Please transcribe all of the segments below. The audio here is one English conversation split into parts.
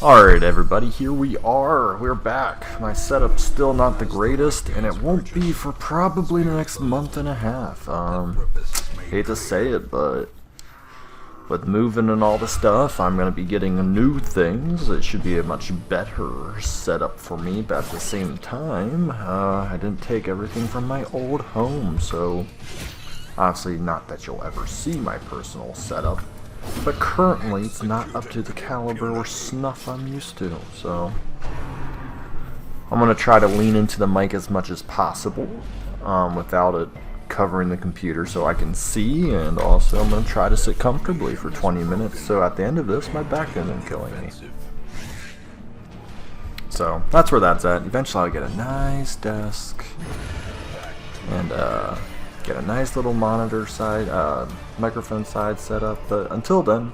Alright everybody, here we are. We're back. My setup's still not the greatest, and it won't be for probably the next month and a half. Hate to say it, but with moving and all the stuff, I'm going to be getting new things. It should be a much better setup for me, but at the same time, I didn't take everything from my old home, so obviously not that you'll ever see my personal setup. But currently, it's not up to the caliber or snuff I'm used to, so I'm going to try to lean into the mic as much as possible without it covering the computer so I can see, and also I'm going to try to sit comfortably for 20 minutes so at the end of this, my back isn't killing me. So, that's where that's at. Eventually I'll get a nice desk and get a nice little monitor side, microphone side set up, but until then,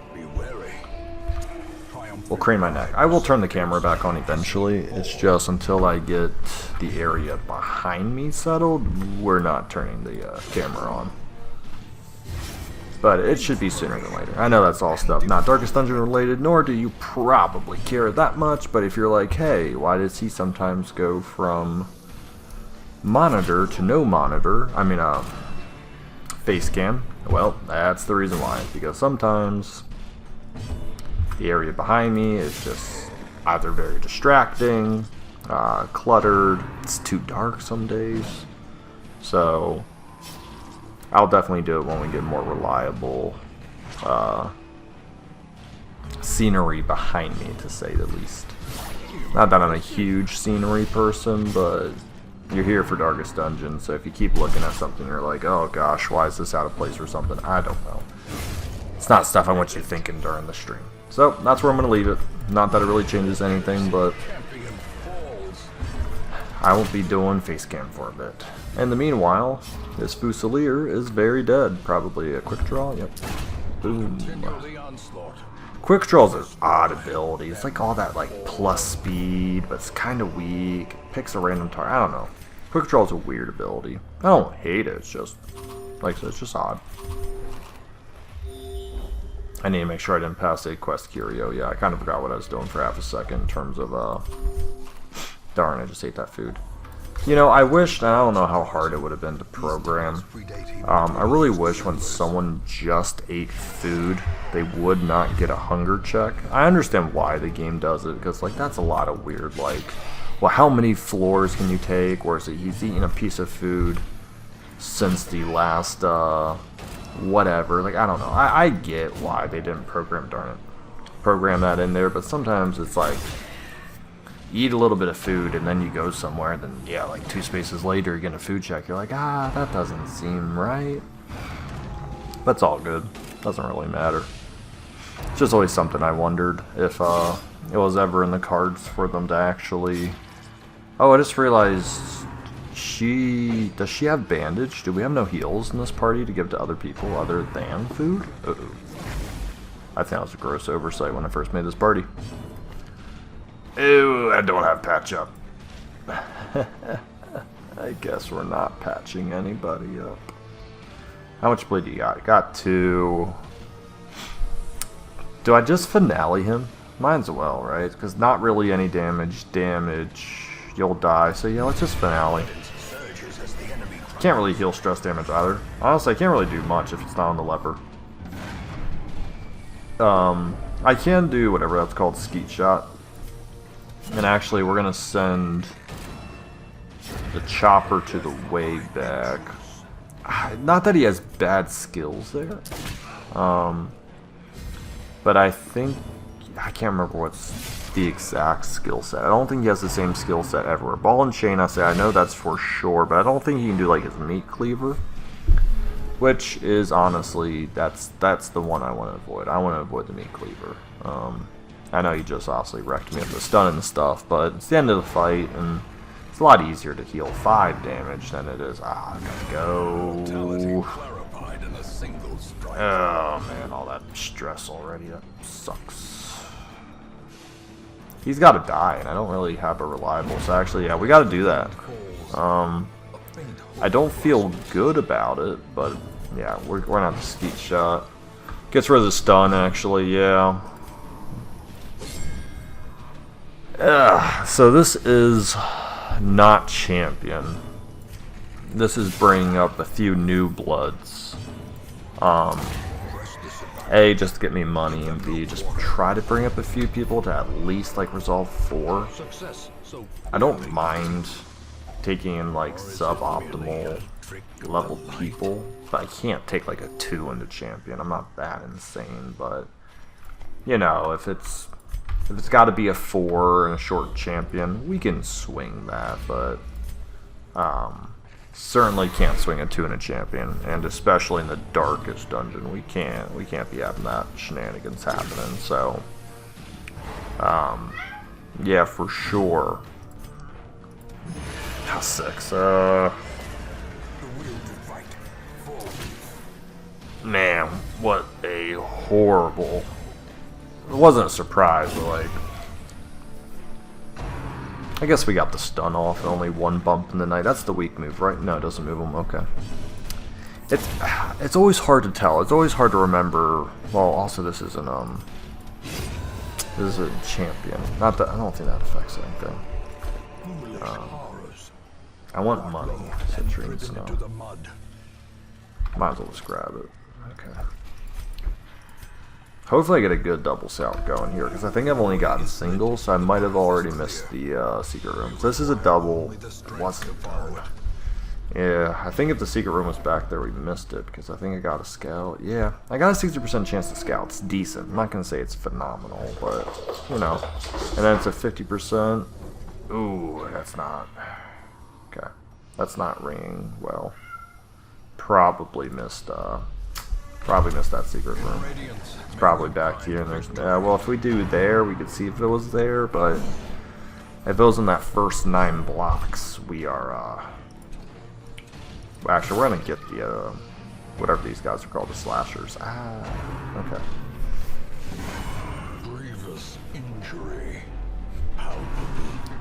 we'll crane my neck. I will turn the camera back on eventually, it's just until I get the area behind me settled, we're not turning the camera on. But it should be sooner than later. I know that's all stuff not Darkest Dungeon related, nor do you probably care that much, but if you're like, hey, why does he sometimes go from monitor to no monitor, face cam, well, that's the reason why, because sometimes the area behind me is just either very distracting, cluttered, it's too dark some days, so I'll definitely do it when we get more reliable scenery behind me, to say the least. Not that I'm a huge scenery person, but you're here for Darkest Dungeon, so if you keep looking at something, you're like, oh gosh, why is this out of place or something? I don't know. It's not stuff I want you thinking during the stream. So, that's where I'm going to leave it. Not that it really changes anything, but I won't be doing face cam for a bit. In the meanwhile, this Fusilier is very dead. Probably a quick draw, yep. Boom. Quick Draw's an odd ability. It's like all that like plus speed, but it's kind of weak. Picks a random target. I don't know. Quick Draw's a weird ability. I don't hate it. It's just like I said, it's just odd. I need to make sure I didn't pass a quest curio. Yeah, I kind of forgot what I was doing for half a second in terms of darn, I just ate that food. You know, I wished, and I don't know how hard it would have been to program. I really wish when someone just ate food, they would not get a hunger check. I understand why the game does it, because like that's a lot of weird, like, well, how many floors can you take? Or is it he's eaten a piece of food since the last whatever? Like, I don't know. I get why they didn't program that in there, but sometimes it's like, eat a little bit of food and then you go somewhere, and then yeah, like 2 spaces later you get a food check, you're like, ah, that doesn't seem right. That's all good, doesn't really matter. It's just always something I wondered if it was ever in the cards for them to actually. Oh, I just realized, does she have bandage? Do we have no heals in this party to give to other people other than food? Uh-oh. I think that was a gross oversight when I first made this party. Ew, I don't have patch up. I guess we're not patching anybody up. How much bleed do you got? Got 2. Do I just finale him? Might as well, right? Because not really any damage. You'll die. So yeah, let's just finale. Can't really heal stress damage either. Honestly, I can't really do much if it's not on the leper. I can do whatever that's called, skeet shot. And actually, we're going to send the chopper to the way back. Not that he has bad skills there. But I think, I can't remember what's the exact skill set. I don't think he has the same skill set everywhere. Ball and chain, I know that's for sure, but I don't think he can do like his meat cleaver. Which is honestly, that's the one I want to avoid. I want to avoid the meat cleaver. I know he just obviously wrecked me with the stun and stuff, but it's the end of the fight, and it's a lot easier to heal 5 damage than it is. I gotta go. Oh man, all that stress already, that sucks. He's gotta die, and I don't really have a reliable, so actually, yeah, we gotta do that. I don't feel good about it, but yeah, we're gonna have to skeet shot. Gets rid of the stun, actually, yeah. So this is not champion. This is bringing up a few new bloods. A, just to get me money, and B, just try to bring up a few people to at least like resolve 4. I don't mind taking in like suboptimal level people, but I can't take like a 2 into champion. I'm not that insane, but you know, if it's got to be a 4 and a short champion, we can swing that, but certainly can't swing a 2 in a champion, and especially in the darkest dungeon, we can't be having that shenanigans happening. So, yeah, for sure. How 6? Man, what a horrible. It wasn't a surprise, but like, I guess we got the stun off and only 1 bump in the night. That's the weak move, right? No, it doesn't move them. Okay. It's always hard to tell. It's always hard to remember. Well, also this isn't this is a champion. Not that I don't think that affects anything. I want money. Citrines, no. Might as well just grab it. Okay. Hopefully I get a good double south going here, because I think I've only gotten singles, so I might have already missed the secret room. So this is a double. Wasn't done. Yeah, I think if the secret room was back there, we missed it, because I think I got a scout. Yeah, I got a 60% chance to scout. It's decent. I'm not going to say it's phenomenal, but, you know. And then it's a 50%. Ooh, that's not. Okay. That's not ringing well. Probably missed that secret room. It's probably back here, and there's well, if we do there, we could see if it was there, but if it was in that first 9 blocks, we are well, actually we're gonna get the whatever these guys are called, the slashers. Okay. Grievous injury.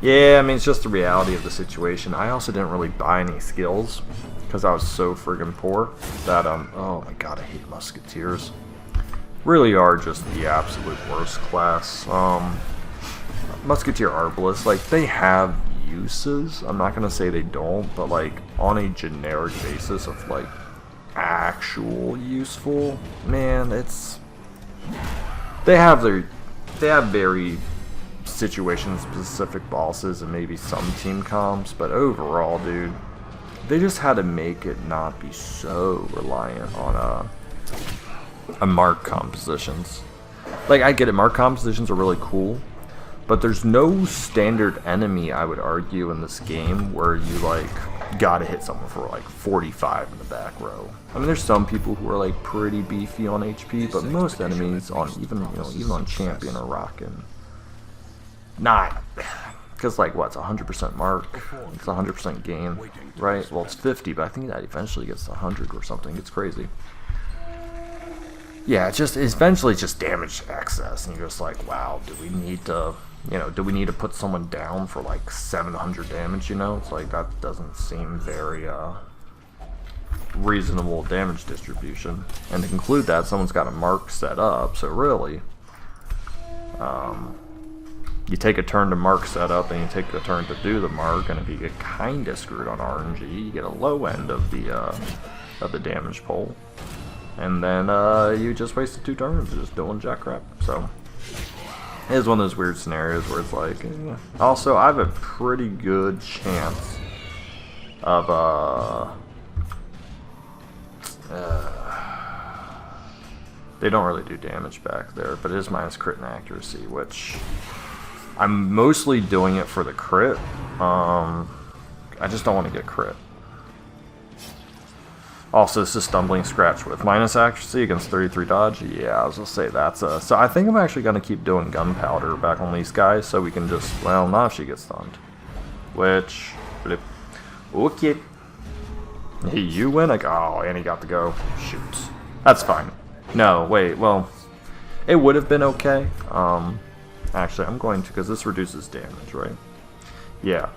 Yeah, I mean, it's just the reality of the situation. I also didn't really buy any skills because I was so friggin' poor that, oh my god, I hate musketeers. Really are just the absolute worst class. Musketeer Arbalist, like, they have uses. I'm not gonna say they don't, but like, on a generic basis of like, actual useful, man, it's... They have very situation-specific bosses and maybe some team comps, but overall, dude, they just had to make it not be so reliant on mark compositions. Like, I get it, mark compositions are really cool, but there's no standard enemy, I would argue, in this game where you like gotta hit someone for like 45 in the back row. I mean, there's some people who are like pretty beefy on HP, but most enemies on even on champion are rocking. Not, because like what, it's 100% mark, it's 100% gain, right? Well, it's 50, but I think that eventually gets to 100 or something. It's crazy. Yeah, it's eventually just damage excess, and you're just like, wow, do we need to put someone down for like 700 damage? You know, it's like that doesn't seem very reasonable damage distribution. And to conclude that, someone's got a mark set up, so really, you take a turn to mark set up, and you take a turn to do the mark, and if you get kinda screwed on RNG, you get a low end of the damage pole. And then you just wasted 2 turns just doing jack crap. So it is one of those weird scenarios where it's like, also I have a pretty good chance of they don't really do damage back there, but it is minus crit and accuracy, which I'm mostly doing it for the crit. I just don't want to get crit. Also, this is Stumbling Scratch with minus accuracy against 33 dodge. Yeah, I was gonna say that's so I think I'm actually gonna keep doing gunpowder back on these guys so we can just, well, not if she gets stunned. Which, okay. Hey, you win? Like, oh, and he got to go. Shoot. That's fine. No, wait, well, it would have been okay. Actually, I'm going to, because this reduces damage, right? Yeah.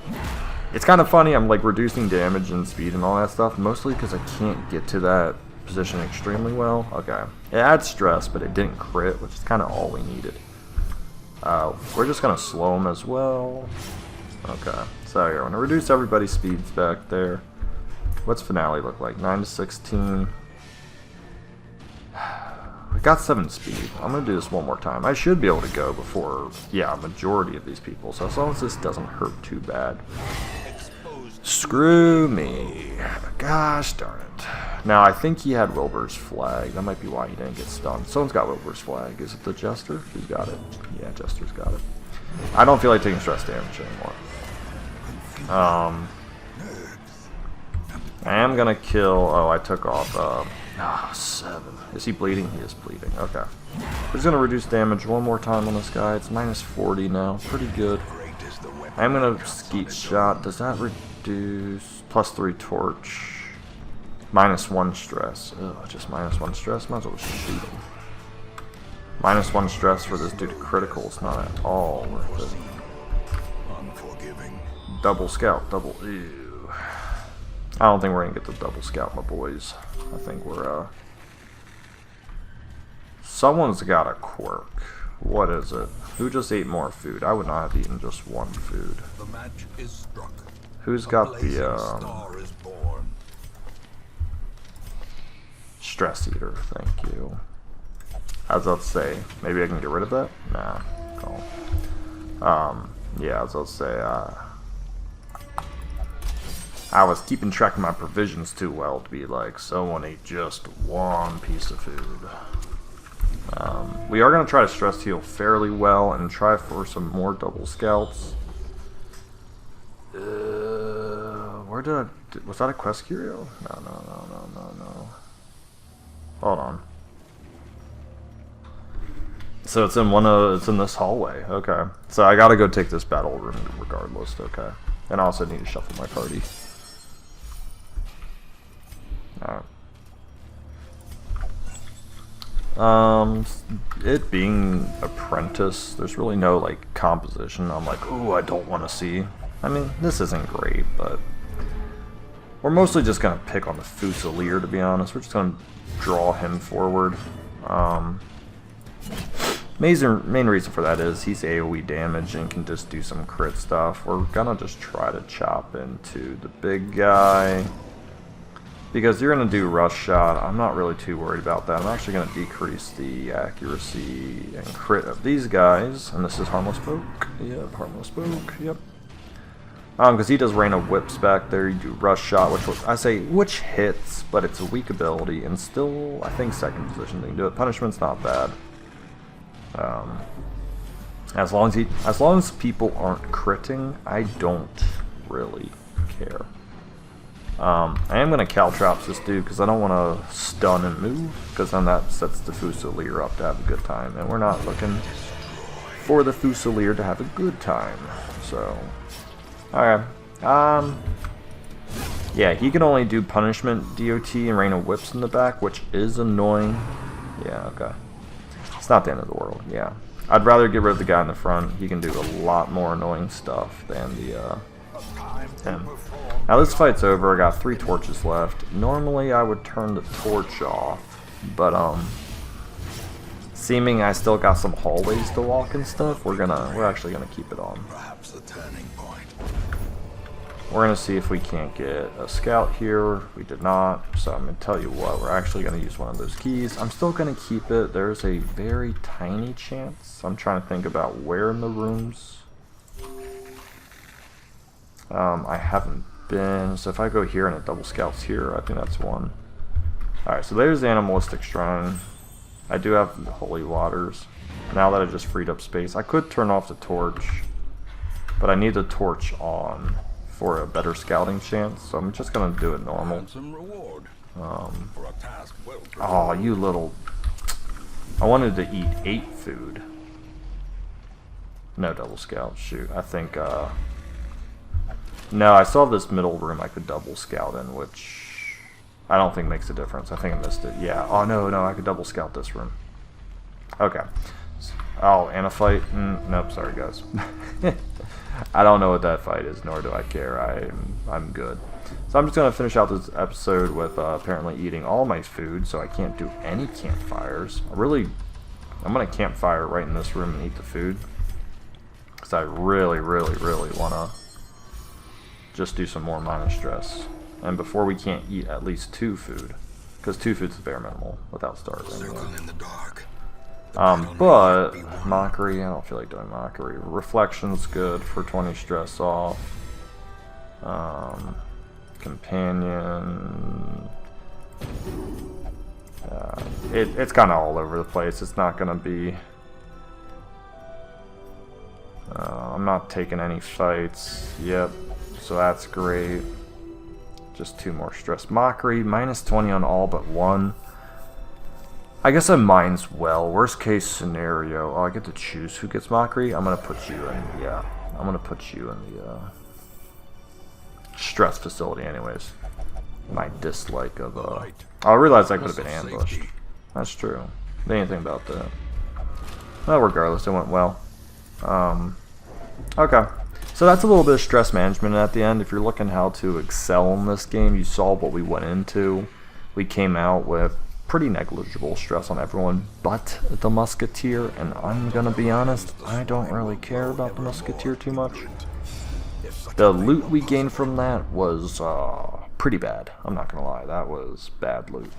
It's kind of funny, I'm like reducing damage and speed and all that stuff, mostly because I can't get to that position extremely well. Okay. It adds stress, but it didn't crit, which is kind of all we needed. We're just gonna slow him as well. Okay, so here, I'm gonna reduce everybody's speeds back there. What's finale look like? 9 to 16. I got 7 speed. I'm gonna do this one more time. I should be able to go before, yeah, a majority of these people. So as long as this doesn't hurt too bad. Screw me. Gosh darn it. Now, I think he had Wilbur's flag. That might be why he didn't get stunned. Someone's got Wilbur's flag. Is it the Jester? Who's got it? Yeah, Jester's got it. I don't feel like taking stress damage anymore. I am gonna kill... Oh, I took off... 7. Is he bleeding? He is bleeding. Okay. We're just gonna reduce damage one more time on this guy. It's minus 40 now. Pretty good. I'm gonna skeet shot. Does that reduce... plus 3 torch? Minus 1 stress. Ugh, just minus 1 stress? Might as well shoot him. Minus 1 stress for this dude to critical. It's not at all worth it. Unforgiving. Double scout. Double... Ew. I don't think we're gonna get the double scout, my boys. I think we're, Someone's got a quirk. What is it? Who just ate more food? I would not have eaten just one food. The match is struck. Who's got the, Star is born. Stress eater, thank you. I was about to say, maybe I can get rid of that? Nah. Cool. Yeah, I was about to say, I was keeping track of my provisions too well to be like, someone ate just one piece of food. We are going to try to stress heal fairly well and try for some more double scouts. Where did I... Was that a quest curio? No. Hold on. So it's in it's in this hallway. Okay. So I gotta go take this battle room regardless. Okay. And I also need to shuffle my party. Alright. It being apprentice, there's really no like composition. I'm like, ooh, I don't want to see. I mean, this isn't great, but we're mostly just gonna pick on the Fusilier, to be honest. We're just gonna draw him forward. Main reason for that is he's AoE damage and can just do some crit stuff. We're gonna just try to chop into the big guy because you're gonna do rush shot. I'm not really too worried about that. I'm actually gonna decrease the accuracy and crit of these guys, and this is harmless poke. Yep, harmless poke. Yep. Because he does rain of whips back there. You do rush shot, which hits, but it's a weak ability, and still I think second position they can do it. Punishment's not bad. As long as people aren't critting, I don't really care. I am gonna caltrops this dude because I don't want to stun and move, because then that sets the Fusilier up to have a good time, and we're not looking for the Fusilier to have a good time. So, alright. Yeah, he can only do punishment, DOT, and rain of whips in the back, which is annoying. Yeah, okay. It's not the end of the world, yeah. I'd rather get rid of the guy in the front. He can do a lot more annoying stuff than the, him. Now this fight's over. I got 3 torches left. Normally I would turn the torch off, but, seeming I still got some hallways to walk and stuff, we're actually gonna keep it on. Perhaps the turning point. We're going to see if we can't get a scout here. We did not, so I'm going to tell you what, we're actually going to use one of those keys. I'm still going to keep it. There's a very tiny chance. I'm trying to think about where in the rooms. I haven't been, so if I go here and it double scouts here, I think that's one. Alright, so there's the Animalistic Shrine. I do have the Holy Waters. Now that I just freed up space, I could turn off the torch, but I need the torch on for a better scouting chance, so I'm just gonna do it normal. Reward for a task well Oh, you little... I wanted to eat 8 food. No double scout, shoot. I think, no, I saw this middle room I could double scout in, which I don't think makes a difference. I think I missed it. Yeah, oh no, I could double scout this room. Okay. Oh, and a fight? Nope, sorry guys. I don't know what that fight is, nor do I care. I'm good. So I'm just going to finish out this episode with apparently eating all my food, so I can't do any campfires. I'm going to campfire right in this room and eat the food. Because I really, really, really want to just do some more minus stress. And before we can't eat at least 2 food. Because 2 food's the bare minimal without starving. Circle in the dark. But mockery, I don't feel like doing mockery. Reflection's good for 20 stress off. Companion. It's kind of all over the place. It's not gonna be. I'm not taking any fights. Yep. So that's great. Just 2 more stress. Mockery, minus 20 on all but 1. I guess I minds well. Worst case scenario. Oh, I get to choose who gets mockery. I'm gonna put you in. Yeah, I'm gonna put you in the stress facility, anyways. My dislike of I realized I could have been ambushed. That's true. Didn't think about that. Well, regardless, it went well. Okay. So that's a little bit of stress management at the end. If you're looking how to excel in this game, you saw what we went into. We came out with pretty negligible stress on everyone but the musketeer, and I'm gonna be honest, I don't really care about the musketeer too much. The loot we gained from that was pretty bad. I'm not gonna lie, that was bad loot.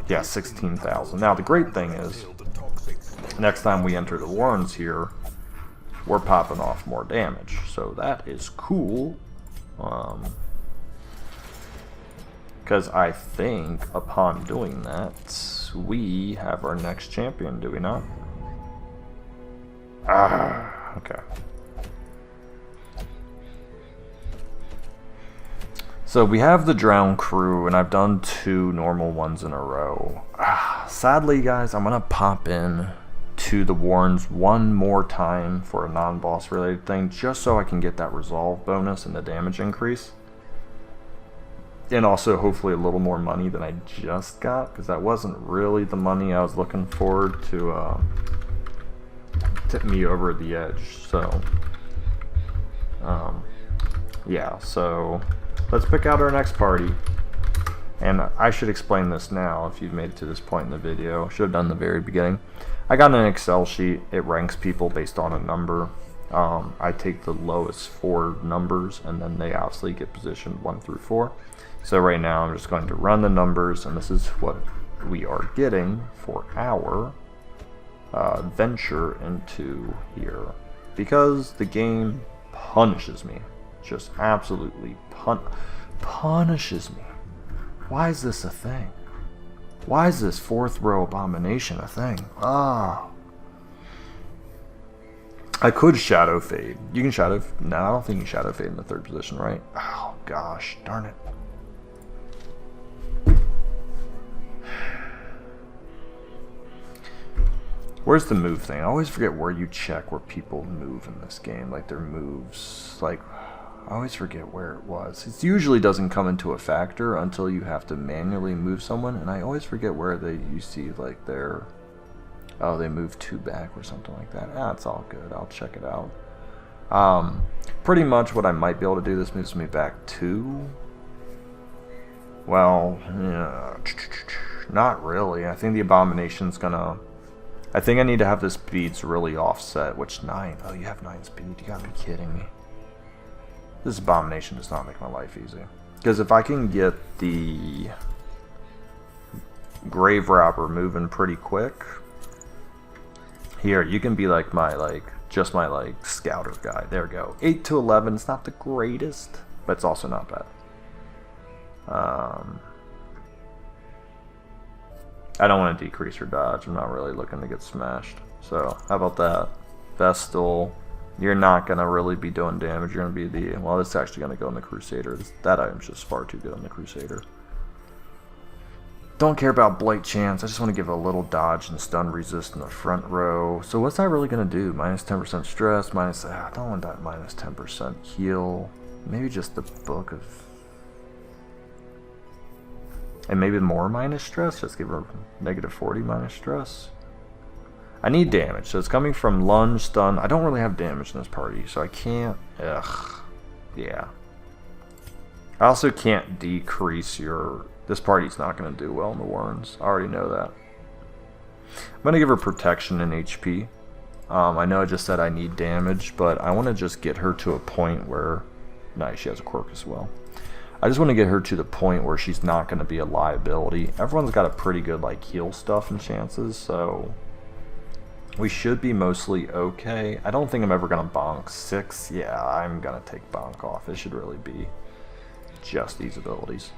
Yeah, 16,000. Now the great thing is, next time we enter the warrens here, we're popping off more damage, so that is cool. Because I think upon doing that, we have our next champion, do we not? Ah, okay. So we have the drown crew, and I've done 2 normal ones in a row. Sadly, guys, I'm gonna pop in to the warrens one more time for a non-boss related thing, just so I can get that resolve bonus and the damage increase. And also hopefully a little more money than I just got, because that wasn't really the money I was looking forward to tip me over the edge. So yeah, so let's pick out our next party. And I should explain this now if you've made it to this point in the video. Should have done the very beginning. I got an Excel sheet. It ranks people based on a number. I take the lowest 4 numbers, and then they obviously get positioned 1 through 4. So right now I'm just going to run the numbers, and this is what we are getting for our venture into here. Because the game punishes me. Just absolutely punishes me. Why is this a thing? Why is this 4th row abomination a thing? Ah. I could shadow fade. You can shadow. No, I don't think you can shadow fade in the 3rd position, right? Oh gosh, darn it. Where's the move thing? I always forget where you check where people move in this game. Like their moves. Like, I always forget where it was. It usually doesn't come into a factor until you have to manually move someone. And I always forget where you see like their... Oh, they move 2 back or something like that. Ah, it's all good. I'll check it out. Pretty much what I might be able to do, this moves me back 2. Well, yeah, not really. I think the abomination's gonna... I think I need to have the speeds really offset, which 9. Oh, you have 9 speed. You gotta be kidding me. This abomination does not make my life easy. Because if I can get the grave robber moving pretty quick, here you can be like my just my scouter guy. There we go. 8 to 11. It's not the greatest, but it's also not bad. I don't want to decrease her dodge. I'm not really looking to get smashed. So how about that? Vestal. You're not going to really be doing damage. You're going to be the... Well, this is actually going to go in the Crusader. That item's just far too good on the Crusader. Don't care about Blight Chance. I just want to give a little dodge and stun resist in the front row. So what's that really going to do? Minus 10% stress. Minus... I don't want that minus 10% heal. Maybe just the Book of... And maybe more minus stress. Just give her negative 40 minus stress. I need damage, so it's coming from lunge, stun. I don't really have damage in this party, so I can't... Ugh. Yeah. I also can't decrease your... This party's not going to do well in the warrens. I already know that. I'm going to give her protection and HP. I know I just said I need damage, but I want to just get her to a point where... Nice, she has a quirk as well. I just want to get her to the point where she's not going to be a liability. Everyone's got a pretty good like heal stuff and chances, so we should be mostly okay. I don't think I'm ever going to bonk 6. Yeah, I'm going to take bonk off. It should really be just these abilities.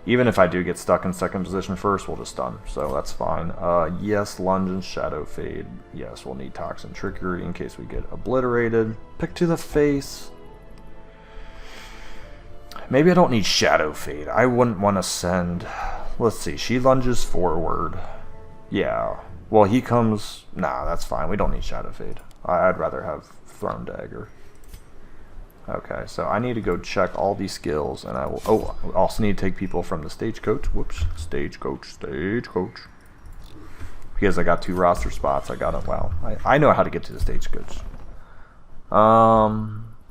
Even if I do get stuck in second position first, we'll just stun, so that's fine. Yes, lunge and shadow fade. Yes, we'll need toxin trickery in case we get obliterated. Pick to the face. Maybe I don't need shadow fade. I wouldn't want to send... Let's see, she lunges forward. Yeah, well he comes... Nah, that's fine, we don't need shadow fade. I'd rather have thrown dagger. Okay, so I need to go check all these skills, and I will... Oh, I also need to take people from the stagecoach. Whoops. Stagecoach. Because I got 2 roster spots, I got it. Wow. I know how to get to the stagecoach.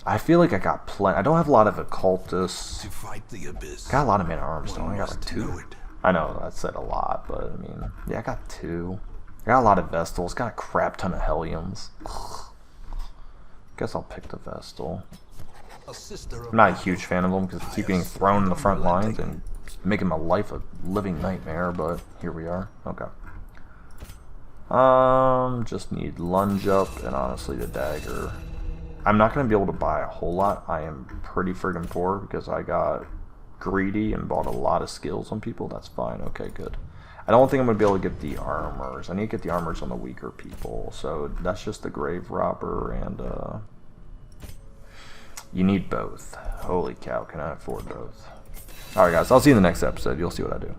I feel like I got plenty... I don't have a lot of occultists. To fight the abyss. Got a lot of man arms, don't I? I got like must 2. know it. I know, that said a lot, but I mean... Yeah, I got 2. I got a lot of Vestals. Got a crap ton of Hellions. Guess I'll pick the Vestal. I'm not a huge fan of them because they keep getting thrown in the front lines and making my life a living nightmare, but here we are. Okay. Just need lunge up and honestly the dagger. I'm not going to be able to buy a whole lot. I am pretty friggin' poor because I got greedy and bought a lot of skills on people. That's fine. Okay, good. I don't think I'm going to be able to get the armors. I need to get the armors on the weaker people. So that's just the grave robber and you need both. Holy cow, can I afford both? Alright guys, I'll see you in the next episode. You'll see what I do.